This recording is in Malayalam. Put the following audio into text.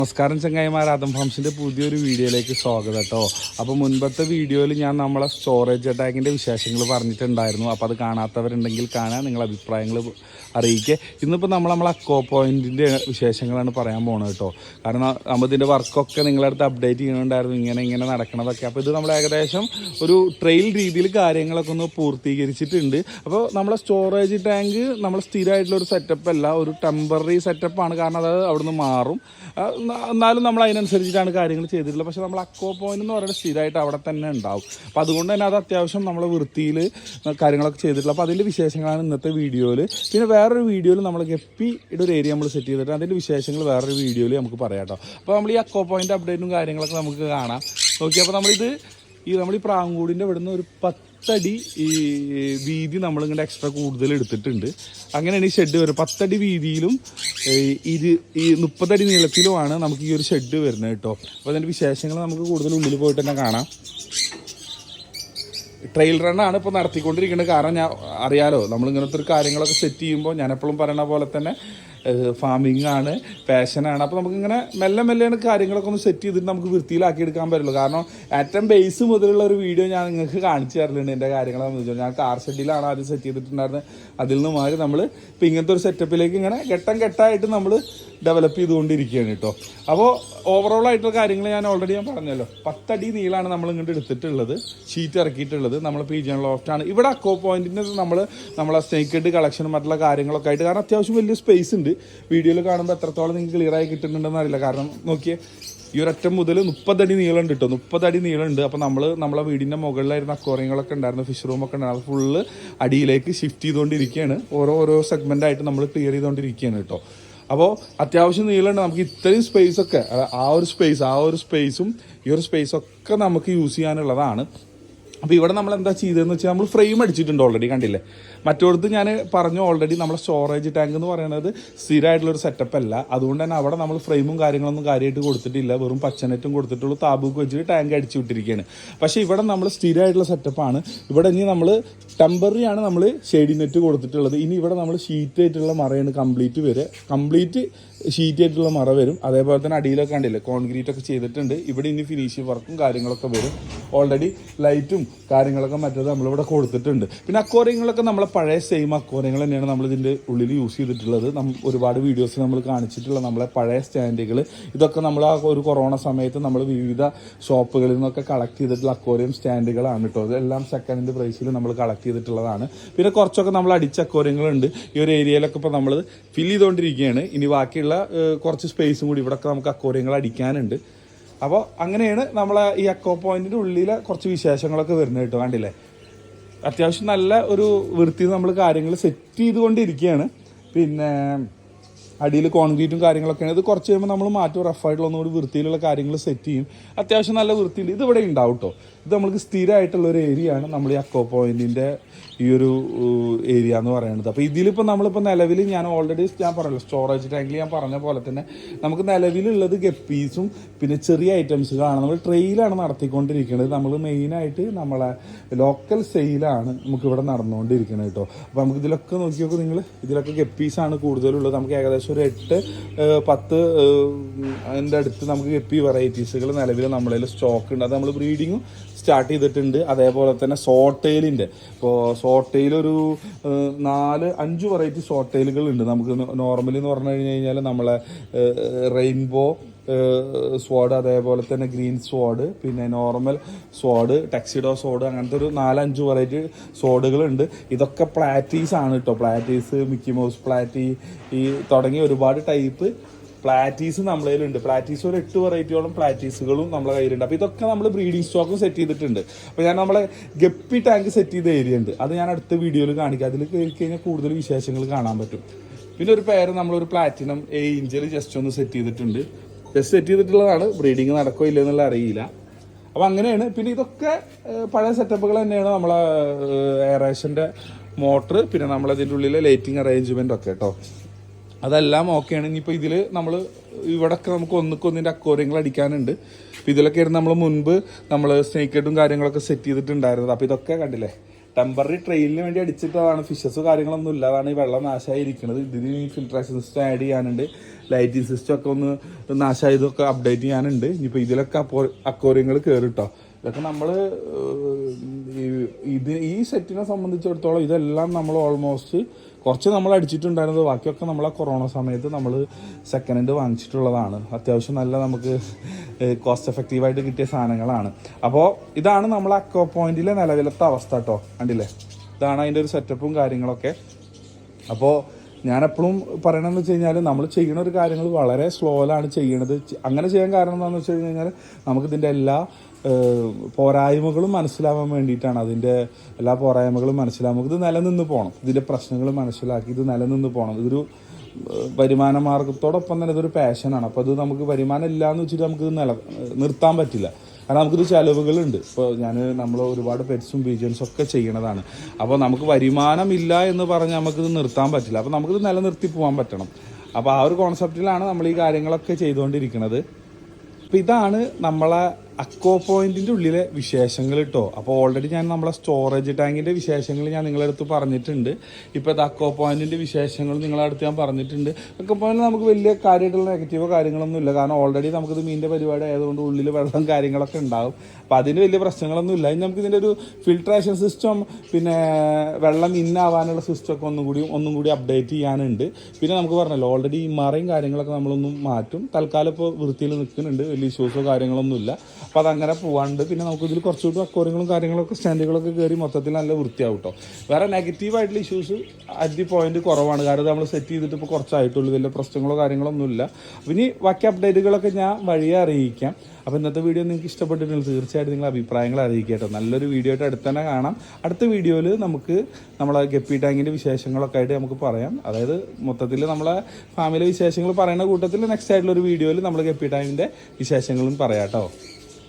നമസ്കാരം ചങ്ങായിമാർ, ആദം ഫാംസിൻ്റെ പുതിയൊരു വീഡിയോയിലേക്ക് സ്വാഗതം കേട്ടോ. അപ്പോൾ മുൻപത്തെ വീഡിയോയിൽ ഞാൻ നമ്മളെ സ്റ്റോറേജ് ടാങ്കിൻ്റെ വിശേഷങ്ങൾ പറഞ്ഞിട്ടുണ്ടായിരുന്നു. അപ്പോൾ അത് കാണാത്തവരുണ്ടെങ്കിൽ കാണാൻ നിങ്ങൾ അഭിപ്രായങ്ങൾ അറിയിക്കുക. ഇന്നിപ്പോൾ നമ്മളെ അക്കോ പോയിൻറ്റിൻ്റെ വിശേഷങ്ങളാണ് പറയാൻ പോകുന്നത് കേട്ടോ. കാരണം നമ്മൾ ഇതിൻ്റെ വർക്കൊക്കെ നിങ്ങളടുത്ത് അപ്ഡേറ്റ് ചെയ്യുന്നുണ്ടായിരുന്നു, ഇങ്ങനെ നടക്കണതൊക്കെ. അപ്പോൾ ഇത് നമ്മൾ ഏകദേശം ഒരു ട്രെയിൽ രീതിയിൽ കാര്യങ്ങളൊക്കെ ഒന്ന് പൂർത്തീകരിച്ചിട്ടുണ്ട്. അപ്പോൾ നമ്മളെ സ്റ്റോറേജ് ടാങ്ക് നമ്മൾ സ്ഥിരമായിട്ടുള്ളൊരു സെറ്റപ്പ് അല്ല, ഒരു ടെമ്പററി സെറ്റപ്പാണ്. കാരണം അത് അവിടുന്ന് മാറും, എന്നാലും നമ്മൾ അതിനനുസരിച്ചിട്ടാണ് കാര്യങ്ങൾ ചെയ്തിട്ടുള്ളത്. പക്ഷേ നമ്മൾ അക്കോ പോയിന്റ് എന്ന് പറയുന്നത് സ്ഥിരമായിട്ട് അവിടെ തന്നെ ഉണ്ടാവും. അപ്പോൾ അതുകൊണ്ട് തന്നെ അത് അത്യാവശ്യം നമ്മൾ വൃത്തിയിൽ കാര്യങ്ങളൊക്കെ ചെയ്തിട്ടുള്ളത്. അപ്പോൾ അതിൻ്റെ വിശേഷങ്ങളാണ് ഇന്നത്തെ വീഡിയോയിൽ. പിന്നെ വേറൊരു വീഡിയോയിൽ നമ്മൾ ഗപ്പിയുടെ ഒരു ഏരിയ നമ്മൾ സെറ്റ് ചെയ്തിട്ട് അതിൻ്റെ വിശേഷങ്ങൾ വേറൊരു വീഡിയോയിൽ നമുക്ക് പറയാം കേട്ടോ. അപ്പോൾ നമ്മൾ ഈ അക്കോ പോയിന്റ് അപ്ഡേറ്റും കാര്യങ്ങളൊക്കെ നമുക്ക് കാണാം. ഓക്കെ, അപ്പോൾ നമ്മൾ ഈ പ്രാങ്കൂടിൻ്റെ ഇവിടുന്ന് ഒരു 10 അടി ഈ വീതി നമ്മളിങ്ങനെ എക്സ്ട്രാ കൂടുതൽ എടുത്തിട്ടുണ്ട്. അങ്ങനെയാണ് ഈ ഷെഡ് വരും. 10 അടി വീതിയിലും ഈ 30 അടി നീളത്തിലുമാണ് നമുക്ക് ഈ ഒരു ഷെഡ് വരുന്നത് കേട്ടോ. അപ്പോൾ അതിൻ്റെ വിശേഷങ്ങൾ നമുക്ക് കൂടുതൽ ഉള്ളിൽ പോയിട്ട് തന്നെ കാണാം. ട്രെയിൽ റണ്ണാണ് ഇപ്പോൾ നടത്തിക്കൊണ്ടിരിക്കുന്നത്. കാരണം ഞാൻ അറിയാലോ, നമ്മളിങ്ങനത്തെ ഒരു കാര്യങ്ങളൊക്കെ സെറ്റ് ചെയ്യുമ്പോൾ ഞാൻ എപ്പോഴും പറയണ പോലെ തന്നെ ഫാമിംഗ് ആണ്, പാഷനാണ്. അപ്പോൾ നമുക്കിങ്ങനെ മെല്ലെയാണ് കാര്യങ്ങളൊക്കെ ഒന്ന് സെറ്റ് ചെയ്തിട്ട് നമുക്ക് വൃത്തിയിലാക്കി എടുക്കാൻ പറ്റുള്ളൂ. കാരണം ഏറ്റവും ബേസ് മുതലുള്ള ഒരു വീഡിയോ ഞാൻ നിങ്ങൾക്ക് കാണിച്ചു തരലുണ്ട്. എൻ്റെ കാര്യങ്ങളെന്ന് വെച്ചാൽ ഞാൻ കാർ ഷെഡിലാണ് ആദ്യം സെറ്റ് ചെയ്തിട്ടുണ്ടായിരുന്നത്. അതിൽ നിന്ന് മാറി നമ്മൾ ഇപ്പോൾ ഇങ്ങനത്തെ ഒരു സെറ്റപ്പിലേക്ക് ഇങ്ങനെ ഘട്ടമായിട്ട് നമ്മൾ ഡെവലപ്പ് ചെയ്തുകൊണ്ടിരിക്കുകയാണ് കേട്ടോ. അപ്പോൾ ഓവറോൾ ആയിട്ടുള്ള കാര്യങ്ങൾ ഞാൻ പറഞ്ഞല്ലോ. 10 അടി നീളമാണ് നമ്മൾ ഇങ്ങോട്ട് എടുത്തിട്ടുള്ളത്, ഷീറ്റ് ഇറക്കിയിട്ടുള്ളത്. നമ്മൾ പീജിയൻ ലോഫ്റ്റാണ്. ഇവിടെ അക്കോ പോയിന്റിന് നമ്മളെ സ്നേക്ക് ഹെഡ് കളക്ഷനും മറ്റുള്ള കാര്യങ്ങളൊക്കെ ആയിട്ട്, കാരണം അത്യാവശ്യം വലിയ സ്പേസ് ഉണ്ട്. വീഡിയോയിൽ കാണുമ്പോൾ എത്രത്തോളം നിങ്ങൾക്ക് ക്ലിയറായി കിട്ടുന്നുണ്ടെന്ന് അറിയില്ല. കാരണം നോക്കിയേ, ഈ ഒരറ്റം മുതൽ 30 അടി നീളമുണ്ട് കേട്ടോ. 30 അടി നീളമുണ്ട്. അപ്പോൾ നമ്മളെ വീടിൻ്റെ മുകളിലായിരുന്ന അക്വേറിയങ്ങളൊക്കെ ഉണ്ടായിരുന്നു, ഫിഷ് റൂമൊക്കെ ഉണ്ടായിരുന്നു. അത് ഫുള്ള് അടിയിലേക്ക് ഷിഫ്റ്റ് ചെയ്തുകൊണ്ടിരിക്കുകയാണ്. ഓരോ സെഗ്മെൻ്റായിട്ട് നമ്മൾ ക്ലിയർ ചെയ്തുകൊണ്ടിരിക്കുകയാണ് കേട്ടോ. അപ്പോൾ അത്യാവശ്യം നീളമുണ്ട്. നമുക്ക് ഇത്രയും സ്പേസൊക്കെ, ആ ഒരു സ്പേസും ഈ ഒരു സ്പേസൊക്കെ നമുക്ക് യൂസ് ചെയ്യാനുള്ളതാണ്. അപ്പോൾ ഇവിടെ നമ്മൾ എന്താ ചെയ്തതെന്ന് വെച്ചാൽ നമ്മൾ ഫ്രെയിം അടിച്ചിട്ടുണ്ട് ഓൾറെഡി, കണ്ടില്ലേ. മറ്റോടത്ത് ഞാൻ പറഞ്ഞു ഓൾറെഡി നമ്മളെ സ്റ്റോറേജ് ടാങ്ക് എന്ന് പറയുന്നത് സ്ഥിരമായിട്ടുള്ളൊരു സെറ്റപ്പ് അല്ല. അതുകൊണ്ട് തന്നെ അവിടെ നമ്മൾ ഫ്രെയിമും കാര്യങ്ങളൊന്നും കാര്യമായിട്ട് കൊടുത്തിട്ടില്ല, വെറും പച്ചനെറ്റും കൊടുത്തിട്ടുള്ളൂ. താബൂക്ക് വെച്ചിട്ട് ടാങ്ക് അടിച്ചു വിട്ടിരിക്കുകയാണ്. പക്ഷേ ഇവിടെ നമ്മൾ സ്ഥിരമായിട്ടുള്ള സെറ്റപ്പാണ്. ഇവിടെ ഇനി നമ്മൾ ടെമ്പററി ആണ് നമ്മൾ ഷെയ്ഡിങ് നെറ്റ് കൊടുത്തിട്ടുള്ളത്. ഇനി ഇവിടെ നമ്മൾ ഷീറ്റ് ആയിട്ടുള്ള മറയാണ് കംപ്ലീറ്റ് ഷീറ്റ് ആയിട്ടുള്ള മറ വരും. അതേപോലെ തന്നെ അടിയിലൊക്കെ കണ്ടില്ലേ കോൺക്രീറ്റ് ഒക്കെ ചെയ്തിട്ടുണ്ട്. ഇവിടെ ഇനി ഫിനിഷിംഗ് വർക്കും കാര്യങ്ങളൊക്കെ വരും. ഓൾറെഡി ലൈറ്റും കാര്യങ്ങളൊക്കെ മറ്റേത് നമ്മളിവിടെ കൊടുത്തിട്ടുണ്ട്. പിന്നെ അക്വേറിയങ്ങളൊക്കെ നമ്മളെ പഴയ സെയിം അക്വേറിയങ്ങൾ തന്നെയാണ് നമ്മൾ ഇതിൻ്റെ ഉള്ളിൽ യൂസ് ചെയ്തിട്ടുള്ളത്. ഒരുപാട് വീഡിയോസ് നമ്മൾ കാണിച്ചിട്ടുള്ള നമ്മളെ പഴയ സ്റ്റാൻഡുകൾ, ഇതൊക്കെ നമ്മൾ ആ ഒരു കൊറോണ സമയത്ത് നമ്മൾ വിവിധ ഷോപ്പുകളിൽ നിന്നൊക്കെ കളക്ട് ചെയ്തിട്ടുള്ള അക്വേറിയം സ്റ്റാൻഡുകളാണ് കേട്ടോ. ഇതെല്ലാം സെക്കൻഡ് പ്രൈസിൽ നമ്മൾ കളക്ട് ചെയ്തിട്ടുള്ളതാണ്. പിന്നെ കുറച്ചൊക്കെ നമ്മൾ അടിച്ച അക്വേറിയങ്ങളുണ്ട്. ഈ ഒരു ഏരിയയിലൊക്കെ ഇപ്പോൾ നമ്മൾ ഫിൽ ചെയ്തുകൊണ്ടിരിക്കുകയാണ്. ഇനി ബാക്കിയുള്ള കുറച്ച് സ്പേസും കൂടി ഇവിടെയൊക്കെ നമുക്ക് അക്വേറിയങ്ങൾ അടിക്കാനുണ്ട്. അപ്പോൾ അങ്ങനെയാണ് നമ്മളെ ഈ അക്കോ പോയിന്റിൻ്റെ ഉള്ളിലെ കുറച്ച് വിശേഷങ്ങളൊക്കെ വരുന്നത് കേട്ടോ. കണ്ടില്ലേ, അത്യാവശ്യം നല്ല ഒരു വൃത്തിയിൽ നമ്മൾ കാര്യങ്ങൾ സെറ്റ് ചെയ്തുകൊണ്ടിരിക്കുകയാണ്. പിന്നെ അടിയിൽ കോൺക്രീറ്റും കാര്യങ്ങളൊക്കെയാണ്. ഇത് കുറച്ച് കഴിയുമ്പോൾ നമ്മൾ മാറ്റും, റഫായിട്ടുള്ള ഒന്നുകൂടി വൃത്തിയിലുള്ള കാര്യങ്ങൾ സെറ്റ് ചെയ്യും. അത്യാവശ്യം നല്ല വൃത്തിയുണ്ട്. ഇതിവിടെ ഉണ്ടാവും കേട്ടോ. ഇത് നമ്മൾക്ക് സ്ഥിരമായിട്ടുള്ളൊരു ഏരിയ ആണ് നമ്മൾ ഈ അക്കോ പോയിന്റിൻ്റെ ഈ ഒരു ഏരിയ എന്ന് പറയുന്നത്. അപ്പോൾ ഇതിലിപ്പോൾ നമ്മളിപ്പോൾ നിലവിൽ ഞാൻ പറഞ്ഞല്ലോ, സ്റ്റോറേജ് ടാങ്കിൽ ഞാൻ പറഞ്ഞ പോലെ തന്നെ നമുക്ക് നിലവിലുള്ളത് ഗപ്പീസും പിന്നെ ചെറിയ ഐറ്റംസുകളാണ്. നമ്മൾ ട്രെയിലാണ് നടത്തിക്കൊണ്ടിരിക്കുന്നത്. നമ്മൾ മെയിനായിട്ട് നമ്മളെ ലോക്കൽ സെയിലാണ് നമുക്കിവിടെ നടന്നുകൊണ്ടിരിക്കുന്നത് കേട്ടോ. അപ്പോൾ നമുക്ക് ഇതിലൊക്കെ നോക്കിയൊക്കെ നിങ്ങൾ, ഇതിലൊക്കെ ഗപ്പീസാണ് കൂടുതലുള്ളത്. നമുക്ക് ഏകദേശം ഒരു 8-10 അതിൻ്റെ അടുത്ത് നമുക്ക് ഗപ്പി വെറൈറ്റീസുകൾ നിലവിൽ നമ്മളതിൽ സ്റ്റോക്ക് ഉണ്ട്. അത് നമ്മൾ ബ്രീഡിങ്ങും സ്റ്റാർട്ട് ചെയ്തിട്ടുണ്ട്. അതേപോലെ തന്നെ സോട്ടെയിലിൻ്റെ, ഇപ്പോൾ സോട്ടെയിലൊരു 4-5 വെറൈറ്റി സോട്ടെയിലുകളുണ്ട് നമുക്ക്. നോർമലി എന്ന് പറഞ്ഞു കഴിഞ്ഞാൽ നമ്മളെ റെയിൻബോ സ്വാഡ്, അതേപോലെ തന്നെ ഗ്രീൻ സ്വാഡ്, പിന്നെ നോർമൽ സ്വാഡ്, ടെക്സിഡോ സ്വാഡ്, അങ്ങനത്തെ ഒരു 4-5 വെറൈറ്റി സ്വാഡുകളുണ്ട്. ഇതൊക്കെ പ്ലാറ്റീസ് ആണ് കേട്ടോ. പ്ലാറ്റീസ്, മിക്കി മൗസ് പ്ലാറ്റി, ഈ തുടങ്ങിയ ഒരുപാട് ടൈപ്പ് പ്ലാറ്റീസ് നമ്മളെ കയ്യിലുണ്ട്. പ്ലാറ്റീസ് ഒരു 8 വെറൈറ്റിയോളം പ്ലാറ്റീസുകളും നമ്മളെ കയ്യിലുണ്ട്. അപ്പോൾ ഇതൊക്കെ നമ്മൾ ബ്രീഡിംഗ് സ്റ്റോക്കും സെറ്റ് ചെയ്തിട്ടുണ്ട്. അപ്പോൾ ഞാൻ നമ്മളെ ഗപ്പി ടാങ്ക് സെറ്റ് ചെയ്ത ഏരിയ ഉണ്ട്, അത് ഞാൻ അടുത്ത വീഡിയോയിൽ കാണിക്കാം. അതിൽ കയറി കഴിഞ്ഞാൽ കൂടുതൽ വിശേഷങ്ങൾ കാണാൻ പറ്റും. പിന്നെ ഒരു പേര് നമ്മളൊരു പ്ലാറ്റിനം ഏഞ്ചൽ ജസ്റ്റ് ഒന്ന് സെറ്റ് ചെയ്തിട്ടുള്ളതാണ്. ബ്രീഡിങ് നടക്കോ ഇല്ലെന്നുള്ള അറിയില്ല. അപ്പോൾ അങ്ങനെയാണ്. പിന്നെ ഇതൊക്കെ പഴയ സെറ്റപ്പുകൾ തന്നെയാണ്. നമ്മളെ എയറേഷൻ്റെ മോട്ടർ, പിന്നെ നമ്മളതിൻ്റെ ഉള്ളിലെ ലൈറ്റിംഗ് അറേഞ്ച്മെൻ്റ് ഒക്കെ കേട്ടോ. അതെല്ലാം ഓക്കെയാണ്. ഇനിയിപ്പോൾ ഇതിൽ നമ്മൾ ഇവിടെയൊക്കെ നമുക്ക് ഒന്നിൻ്റെ അക്വേറിയങ്ങൾ അടിക്കാനുണ്ട്. അപ്പോൾ ഇതിലൊക്കെ ആയിരുന്നു നമ്മൾ മുൻപ് സ്നേക്ക് ഹെഡും കാര്യങ്ങളൊക്കെ സെറ്റ് ചെയ്തിട്ടുണ്ടായിരുന്നത്. അപ്പോൾ ഇതൊക്കെ കണ്ടില്ലേ, ടെമ്പററി ട്രെയിലിന് വേണ്ടി അടിച്ചിട്ടതാണ്. ഫിഷസ് കാര്യങ്ങളൊന്നും ഇല്ല. അതാണ് ഈ വെള്ളം നാശമായിരിക്കുന്നത്. ഇതിന് ഈ ഫിൽട്രേഷൻ സിസ്റ്റം ആഡ് ചെയ്യാനുണ്ട്, ലൈറ്റിംഗ് സിസ്റ്റം ഒക്കെ ഒന്ന് നാശമായതൊക്കെ അപ്ഡേറ്റ് ചെയ്യാനുണ്ട്. ഇനിയിപ്പോൾ ഇതിലൊക്കെ അക്വേറിയങ്ങൾ കയറിട്ടോ. ഇതൊക്കെ നമ്മൾ ഈ സെറ്റിനെ സംബന്ധിച്ചിടത്തോളം ഇതെല്ലാം നമ്മൾ ഓൾമോസ്റ്റ് കുറച്ച് നമ്മൾ അടിച്ചിട്ടുണ്ടായിരുന്നത്, ബാക്കിയൊക്കെ നമ്മളെ കൊറോണ സമയത്ത് നമ്മൾ സെക്കൻഡ് ഹാൻഡ് വാങ്ങിച്ചിട്ടുള്ളതാണ്. അത്യാവശ്യം നല്ല നമുക്ക് കോസ്റ്റ് എഫക്റ്റീവായിട്ട് കിട്ടിയ സാധനങ്ങളാണ്. അപ്പോൾ ഇതാണ് നമ്മളെ അക്വ പോയിന്റിലെ നിലവിലത്തെ അവസ്ഥ കേട്ടോ. കണ്ടില്ലേ, ഇതാണ് അതിൻ്റെ ഒരു സെറ്റപ്പും കാര്യങ്ങളൊക്കെ. അപ്പോൾ ഞാനെപ്പോഴും പറയണമെന്ന് വെച്ച് കഴിഞ്ഞാൽ നമ്മൾ ചെയ്യുന്ന ഒരു കാര്യങ്ങൾ വളരെ സ്ലോയിലാണ് ചെയ്യണത്. അങ്ങനെ ചെയ്യാൻ കാരണം എന്താണെന്ന് വെച്ച് കഴിഞ്ഞാൽ നമുക്കിതിൻ്റെ എല്ലാ പോരായ്മകളും മനസ്സിലാവാൻ വേണ്ടിയിട്ടാണ്. അതിൻ്റെ എല്ലാ പോരായ്മകളും മനസ്സിലാകുമ്പോൾ ഇത് നിലനിന്ന് പോകണം, ഇതിൻ്റെ പ്രശ്നങ്ങൾ മനസ്സിലാക്കി ഇത് നിലനിന്ന് പോകണം. ഇതൊരു വരുമാന മാർഗത്തോടൊപ്പം തന്നെ ഇതൊരു പാഷനാണ്. അപ്പോൾ അത് നമുക്ക് വരുമാനം ഇല്ല എന്ന് വെച്ചിട്ട് നമുക്കിത് നിർത്താൻ പറ്റില്ല. കാരണം നമുക്കിത് ചിലവുകളുണ്ട്. ഇപ്പോൾ നമ്മൾ ഒരുപാട് പെറ്റ്സും ബീജൻസും ഒക്കെ ചെയ്യണതാണ്. അപ്പോൾ നമുക്ക് വരുമാനം ഇല്ല എന്ന് പറഞ്ഞ് നമുക്കിത് നിർത്താൻ പറ്റില്ല. അപ്പോൾ നമുക്കിത് നിലനിർത്തി പോകാൻ പറ്റണം. അപ്പോൾ ആ ഒരു കോൺസെപ്റ്റിലാണ് നമ്മൾ ഈ കാര്യങ്ങളൊക്കെ ചെയ്തുകൊണ്ടിരിക്കുന്നത്. അപ്പോൾ ഇതാണ് നമ്മളെ അക്വ പോയിന്റിൻ്റെ ഉള്ളിലെ വിശേഷങ്ങൾ കേട്ടോ. അപ്പോൾ ഓൾറെഡി ഞാൻ നമ്മളെ സ്റ്റോറേജ് ടാങ്കിൻ്റെ വിശേഷങ്ങൾ ഞാൻ നിങ്ങളുടെ അടുത്ത് പറഞ്ഞിട്ടുണ്ട്. ഇപ്പോൾ ഇത് അക്വ പോയിന്റിൻ്റെ വിശേഷങ്ങൾ നിങ്ങളുടെ അടുത്ത് ഞാൻ പറഞ്ഞിട്ടുണ്ട്. അക്വ പോയിന്റിൽ നമുക്ക് വലിയ കാര്യമായിട്ടുള്ള നെഗറ്റീവോ കാര്യങ്ങളൊന്നും ഇല്ല. കാരണം ഓൾറെഡി നമുക്കിത് മീനിൻ്റെ പരിപാടി ആയതുകൊണ്ട് ഉള്ളിൽ വെള്ളം കാര്യങ്ങളൊക്കെ ഉണ്ടാവും. അപ്പോൾ അതിന് വലിയ പ്രശ്നങ്ങളൊന്നും ഇല്ല. ഇനി നമുക്കിതിൻ്റെ ഒരു ഫിൽട്രേഷൻ സിസ്റ്റം, പിന്നെ വെള്ളം ഇന്നാവാനുള്ള സിസ്റ്റമൊക്കെ ഒന്നും കൂടി അപ്ഡേറ്റ് ചെയ്യാനുണ്ട്. പിന്നെ നമുക്ക് പറഞ്ഞല്ലോ ഓൾറെഡി ഈ മറയും കാര്യങ്ങളൊക്കെ നമ്മളൊന്നും മാറ്റും. തൽക്കാലം ഇപ്പോൾ വൃത്തിയിൽ നിൽക്കുന്നുണ്ട്, വലിയ ഇഷ്യൂസോ കാര്യങ്ങളൊന്നും ഇല്ല. അപ്പോൾ അതങ്ങനെ പോകാണ്ട് പിന്നെ നമുക്കിതിൽ കുറച്ചുകൂടി അക്വേറിയങ്ങളും കാര്യങ്ങളൊക്കെ സ്റ്റാൻഡുകളൊക്കെ കയറി മൊത്തത്തിൽ നല്ല വൃത്തിയാവും കേട്ടോ. വേറെ നെഗറ്റീവായിട്ടുള്ള ഇഷ്യൂസ് അറ്റ് ദി പോയിന്റ് കുറവാണ്. കാരണം നമ്മൾ സെറ്റ് ചെയ്തിട്ട് ഇപ്പോൾ കുറച്ചായിട്ടുള്ളൂ, വലിയ പ്രശ്നങ്ങളോ കാര്യങ്ങളൊന്നുമില്ല. ഇനി ബാക്കി അപ്ഡേറ്റുകളൊക്കെ ഞാൻ വഴിയെ അറിയിക്കാം. അപ്പോൾ ഇന്നത്തെ വീഡിയോ നിങ്ങൾക്ക് ഇഷ്ടപ്പെട്ടിട്ടുണ്ടെങ്കിൽ തീർച്ചയായിട്ടും നിങ്ങൾ അഭിപ്രായങ്ങൾ അറിയിക്കുക കേട്ടോ. നല്ലൊരു വീഡിയോ ആയിട്ട് അടുത്ത് തന്നെ കാണാം. അടുത്ത വീഡിയോയിൽ നമുക്ക് നമ്മളെ ഗപ്പി ടാങ്കിൻ്റെ വിശേഷങ്ങളൊക്കെ ആയിട്ട് നമുക്ക് പറയാം. അതായത് മൊത്തത്തിൽ നമ്മളെ ഫാമിലി വിശേഷങ്ങൾ പറയുന്ന കൂട്ടത്തിൽ നെക്സ്റ്റ് ആയിട്ടുള്ളൊരു വീഡിയോയിൽ നമ്മൾ ഗപ്പി ടാങ്കിൻ്റെ വിശേഷങ്ങളും പറയാം കേട്ടോ.